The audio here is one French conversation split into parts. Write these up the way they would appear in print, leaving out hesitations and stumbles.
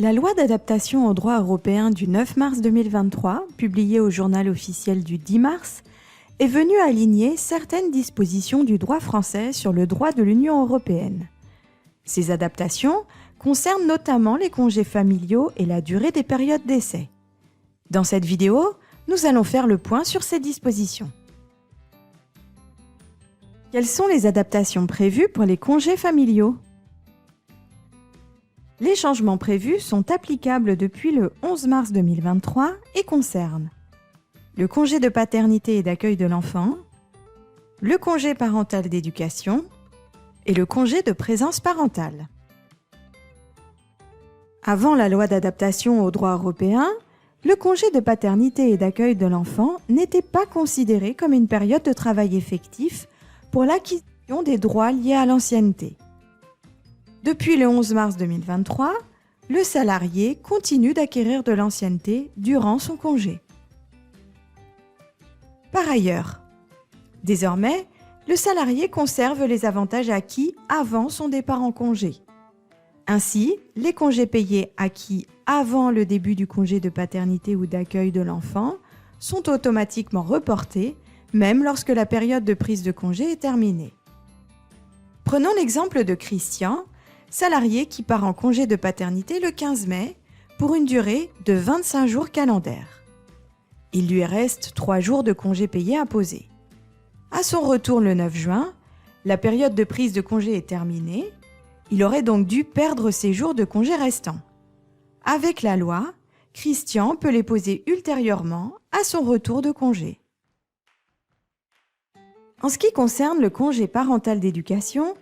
La loi d'adaptation au droit européen du 9 mars 2023, publiée au journal officiel du 10 mars, est venue aligner certaines dispositions du droit français sur le droit de l'Union européenne. Ces adaptations concernent notamment les congés familiaux et la durée des périodes d'essai. Dans cette vidéo, nous allons faire le point sur ces dispositions. Quelles sont les adaptations prévues pour les congés familiaux ? Les changements prévus sont applicables depuis le 11 mars 2023 et concernent le congé de paternité et d'accueil de l'enfant, le congé parental d'éducation et le congé de présence parentale. Avant la loi d'adaptation au droit européen, le congé de paternité et d'accueil de l'enfant n'était pas considéré comme une période de travail effectif pour l'acquisition des droits liés à l'ancienneté. Depuis le 11 mars 2023, le salarié continue d'acquérir de l'ancienneté durant son congé. Par ailleurs, désormais, le salarié conserve les avantages acquis avant son départ en congé. Ainsi, les congés payés acquis avant le début du congé de paternité ou d'accueil de l'enfant sont automatiquement reportés, même lorsque la période de prise de congé est terminée. Prenons l'exemple de Christian, salarié qui part en congé de paternité le 15 mai pour une durée de 25 jours calendaires. Il lui reste 3 jours de congé payé à poser. À son retour le 9 juin, la période de prise de congé est terminée. Il aurait donc dû perdre ses jours de congé restants. Avec la loi, Christian peut les poser ultérieurement à son retour de congé. En ce qui concerne le congé parental d'éducation,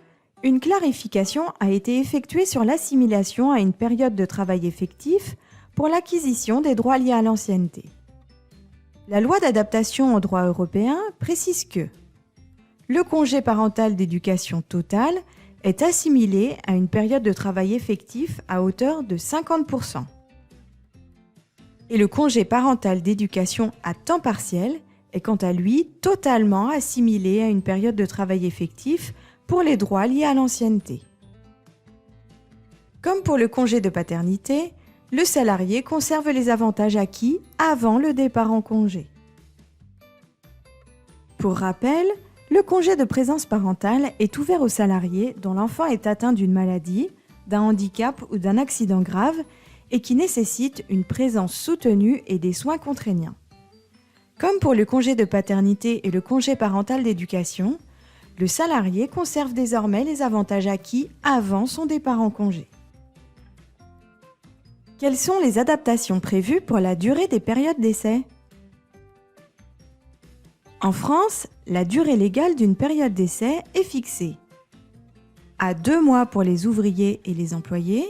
une clarification a été effectuée sur l'assimilation à une période de travail effectif pour l'acquisition des droits liés à l'ancienneté. La loi d'adaptation au droit européen précise que le congé parental d'éducation total est assimilé à une période de travail effectif à hauteur de 50%. Et le congé parental d'éducation à temps partiel est quant à lui totalement assimilé à une période de travail effectif pour les droits liés à l'ancienneté. Comme pour le congé de paternité, le salarié conserve les avantages acquis avant le départ en congé. Pour rappel, le congé de présence parentale est ouvert aux salariés dont l'enfant est atteint d'une maladie, d'un handicap ou d'un accident grave et qui nécessite une présence soutenue et des soins contraignants. Comme pour le congé de paternité et le congé parental d'éducation, le salarié conserve désormais les avantages acquis avant son départ en congé. Quelles sont les adaptations prévues pour la durée des périodes d'essai ? En France, la durée légale d'une période d'essai est fixée à 2 mois pour les ouvriers et les employés,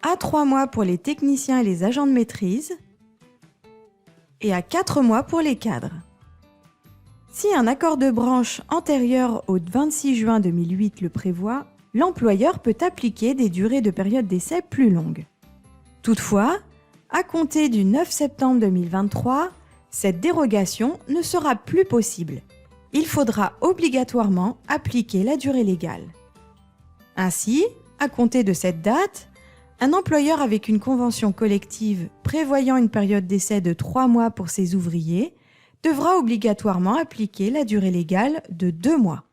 à 3 mois pour les techniciens et les agents de maîtrise, et à 4 mois pour les cadres. Si un accord de branche antérieur au 26 juin 2008 le prévoit, l'employeur peut appliquer des durées de période d'essai plus longues. Toutefois, à compter du 9 septembre 2023, cette dérogation ne sera plus possible. Il faudra obligatoirement appliquer la durée légale. Ainsi, à compter de cette date, un employeur avec une convention collective prévoyant une période d'essai de 3 mois pour ses ouvriers devra obligatoirement appliquer la durée légale de 2 mois.